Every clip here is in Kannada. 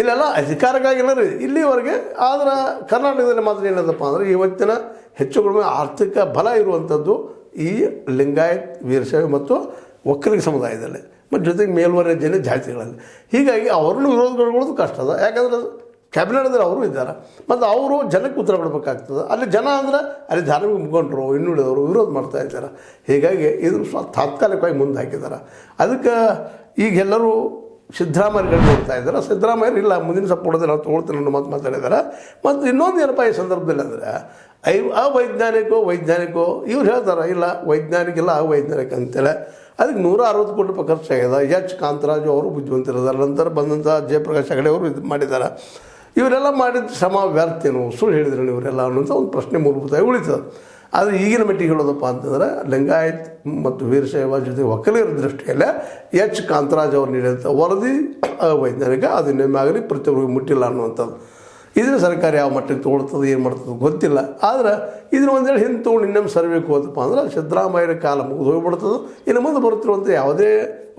ಇಲ್ಲೆಲ್ಲ ಅಧಿಕಾರಕ್ಕಾಗಿಲ್ಲ ರೀ ಇಲ್ಲಿವರೆಗೆ. ಆದ್ರೆ ಕರ್ನಾಟಕದಲ್ಲಿ ಮಾತ್ರ ಏನದಪ್ಪ ಅಂದರೆ ಇವತ್ತಿನ ಹೆಚ್ಚು ಕಡಿಮೆ ಆರ್ಥಿಕ ಬಲ ಇರುವಂಥದ್ದು ಈ ಲಿಂಗಾಯತ್ ವೀರಶೈವ ಮತ್ತು ಒಕ್ಕಲಿಗ ಸಮುದಾಯದಲ್ಲಿ ಮತ್ತು ಜೊತೆಗೆ ಮೇಲ್ವರ್ಗ ಜಾತಿಗಳಲ್ಲಿ. ಹೀಗಾಗಿ ಅವ್ರನ್ನೂ ವಿರೋಧಗೊಳ್ಳೋದು ಕಷ್ಟ ಅದ. ಯಾಕಂದ್ರೆ ಕ್ಯಾಬಿನೆಟ್ದಲ್ಲಿ ಅವರು ಇದ್ದಾರೆ ಮತ್ತು ಅವರು ಜನಕ್ಕೆ ಉತ್ತರ ಕೊಡಬೇಕಾಗ್ತದೆ. ಅಲ್ಲಿ ಜನ ಅಂದ್ರೆ ಅಲ್ಲಿ ಧಾರ್ಮಿಕ ಮುಖಂಡರು ಇನ್ನುಳಿದವರು ವಿರೋಧ ಮಾಡ್ತಾ ಇದ್ದಾರೆ. ಹೀಗಾಗಿ ಇದನ್ನು ತಾತ್ಕಾಲಿಕವಾಗಿ ಮುಂದೆ ಹಾಕಿದ್ದಾರೆ. ಅದಕ್ಕೆ ಈಗ ಎಲ್ಲರೂ ಸಿದ್ದರಾಮಯ್ಯಗಳು ನೋಡ್ತಾ ಇದ್ದಾರೆ. ಸಿದ್ದರಾಮಯ್ಯರು ಇಲ್ಲ ಮುಂದಿನ ಸಪೋರ್ಟದಲ್ಲಿ ನಾವು ತೊಗೊಳ್ತೀನಿ ಅನ್ನೋ ಮಾತಾಡಿದ್ದಾರೆ. ಮತ್ತು ಇನ್ನೊಂದು ಏನಪ್ಪ ಈ ಸಂದರ್ಭದಲ್ಲಿ ಅಂದರೆ ವೈಜ್ಞಾನಿಕೋ ಇವ್ರು ಹೇಳ್ತಾರೆ ಇಲ್ಲ ವೈಜ್ಞಾನಿಕ ಇಲ್ಲ ಅವೈಜ್ಞಾನಿಕ ಅಂತೇಳಿ. ಅದಕ್ಕೆ 160 ಕೋಟಿ ರೂಪಾಯಿ ಖರ್ಚಾಗಿದೆ. ಎಚ್ ಕಾಂತರಾಜು ಅವರು ಬುದ್ಧಿವಂತರಿದ್ದಾರೆ. ನಂತರ ಬಂದಂಥ ಜಯಪ್ರಕಾಶ್ ಹೆಗಡೆ ಅವರು ಇದು ಮಾಡಿದ್ದಾರೆ. ಇವರೆಲ್ಲ ಮಾಡಿದ ಶ್ರಮ ವ್ಯರ್ಥೇನು ಸುಳ್ಳು ಹೇಳಿದ್ರು ಇವರೆಲ್ಲ ಅನ್ನೋಂಥ ಒಂದು ಪ್ರಶ್ನೆ ಮೂಲಭೂತವಾಗಿ ಉಳಿತದೆ. ಆದರೆ ಈಗಿನ ಮಟ್ಟಿಗೆ ಹೇಳೋದಪ್ಪ ಅಂತಂದರೆ ಲಿಂಗಾಯತ್ ಮತ್ತು ವೀರಶೈವ ಜೊತೆ ಒಕ್ಕಲಿಗರ ದೃಷ್ಟಿಯಲ್ಲೇ ಎಚ್ ಕಾಂತರಾಜ್ ಅವರು ನೀಡಿದಂಥ ವರದಿ ಅವೈಜ್ಞಾನಿಕ, ಅದು ಇನ್ನೊಮ್ಮಾಗಲಿ ಪ್ರತಿಯೊಬ್ಬರಿಗೆ ಮುಟ್ಟಿಲ್ಲ ಅನ್ನುವಂಥದ್ದು. ಇದನ್ನು ಸರ್ಕಾರ ಯಾವ ಮಟ್ಟಿಗೆ ತೊಗೊಳ್ತದೆ ಏನು ಮಾಡ್ತದೆ ಗೊತ್ತಿಲ್ಲ. ಆದರೆ ಇದನ್ನು ಒಂದೇಳಿ ಹಿಂದೆ ತೊಗೊಂಡು ಇನ್ನೊಮ್ಮೆ ಸರ್ವೇಗೆ ಹೋದಪ್ಪ ಅಂದ್ರೆ ಸಿದ್ದರಾಮಯ್ಯರ ಕಾಲ ಮುಗಿದು ಹೋಗಿಬಿಡ್ತದೆ. ಇನ್ನು ಮುಂದೆ ಬರುತ್ತಿರುವಂಥ ಯಾವುದೇ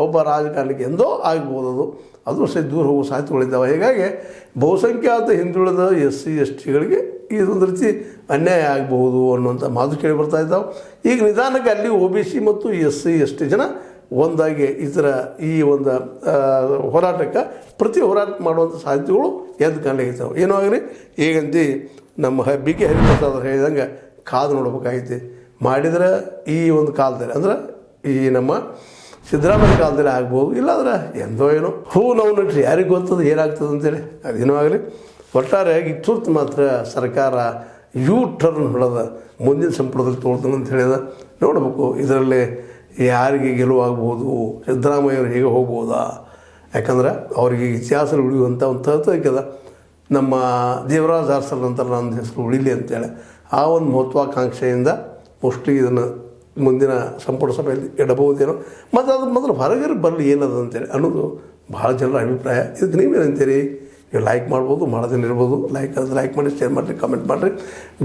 ಒಬ್ಬ ರಾಜಕಾರಣಿಗೆ ಎಂದೋ ಆಗ್ಬೋದು ಅದು ಸಹ ದೂರ ಹೋಗೋ ಸಾಧ್ಯತೆಗಳಿದ್ದಾವೆ. ಹೀಗಾಗಿ ಬಹುಸಂಖ್ಯಾತ ಹಿಂದುಳಿದ SC STಗಳಿಗೆ ಇದೊಂದು ರೀತಿ ಅನ್ಯಾಯ ಆಗ್ಬೋದು ಅನ್ನುವಂಥ ಮಾತು ಕೇಳಿ ಬರ್ತಾ ಇದ್ದಾವೆ. ಈಗ ನಿಧಾನಕ್ಕೆ ಅಲ್ಲಿ OBC ಮತ್ತು SC ST ಜನ ಒಂದಾಗಿ ಈ ಒಂದು ಹೋರಾಟಕ್ಕೆ ಹೋರಾಟ ಮಾಡುವಂಥ ಸಾಧ್ಯತೆಗಳು ಎದ್ದು ಕಾಣಲಿಕ್ಕಿದ್ದಾವೆ. ಏನೋ ಆಗಲಿ ಈಗಂತ ನಮ್ಮ BK ಹರಿಪ್ರಸಾದ್ ಹೇಳಿದಂಗೆ ಕಾದು ನೋಡ್ಬೇಕಾಗೈತಿ. ಮಾಡಿದರೆ ಈ ಒಂದು ಕಾಲದಲ್ಲಿ ಅಂದ್ರೆ ಈ ನಮ್ಮ ಸಿದ್ದರಾಮಯ್ಯ ಕಾಲದಲ್ಲಿ ಆಗ್ಬೋದು, ಇಲ್ಲಾಂದ್ರೆ ಎಂದೋ ಏನೋ ನಾವು ನಟ್ರಿ ಯಾರಿಗೆ ಗೊತ್ತದು ಏನಾಗ್ತದೆ ಅಂತೇಳಿ. ಅದೇನೋ ಆಗಲಿ ಒಟ್ಟಾರೆಯಾಗಿ ತುರ್ತು ಮಾತ್ರ ಸರ್ಕಾರ ಟರ್ನ್ ಹೊಡೆದ ಮುಂದಿನ ಸಂಪುಟದಲ್ಲಿ ತೊಗೊಳ್ತಾನೆ ಅಂತ ಹೇಳಿದ. ನೋಡಬೇಕು ಇದರಲ್ಲಿ ಯಾರಿಗೆ ಗೆಲುವಾಗ್ಬೋದು, ಸಿದ್ದರಾಮಯ್ಯವರು ಹೇಗೆ ಹೋಗ್ಬೋದಾ. ಯಾಕಂದ್ರೆ ಅವರಿಗೆ ಇತಿಹಾಸದಲ್ಲಿ ಉಳಿಯುವಂಥ ಒಂದು ತಹತಕದ ನಮ್ಮ ದೇವರಾಜ್ ಅರಸರ ನಂತರ ನನ್ನ ಹೆಸರು ಉಳಿಲಿ ಅಂತೇಳಿ ಆ ಒಂದು ಮಹತ್ವಾಕಾಂಕ್ಷೆಯಿಂದ ಮೋಸ್ಟ್ಲಿ ಇದನ್ನು ಮುಂದಿನ ಸಂಪುಟ ಸಭೆಯಲ್ಲಿ ಇಡಬಹುದೇನೋ. ಮತ್ತು ಅದು ಮೊದಲು ಹೊರಗಡೆ ಬರಲಿ ಏನದ ಅಂತೇಳಿ ಅನ್ನೋದು ಭಾಳ ಜನರ ಅಭಿಪ್ರಾಯ. ಇದಕ್ಕೆ ನೀವೇನಂತೀರಿ? ನೀವು ಲೈಕ್ ಮಾಡ್ಬೋದು, ಮಾಡೋದೇನಿರ್ಬೋದು. ಲೈಕ್ ಮಾಡಿ, ಶೇರ್ ಮಾಡಿರಿ, ಕಮೆಂಟ್ ಮಾಡಿರಿ.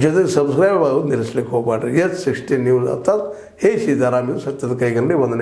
ಜೊತೆಗೆ ಸಬ್ಸ್ಕ್ರೈಬ್ ಆಗೋದು ನಿಲ್ಲಿಸ್ಲಿಕ್ಕೆ ಹೋಗಬೇಡ್ರಿ. S16 ನ್ಯೂಸ್ ಅರ್ಥಾತ್ ಹೇ ಸೀತಾರಾಮ್ ಇದು ಸತ್ಯದ ಕೈಗನ್ನಡಿ ವಂದನೆ.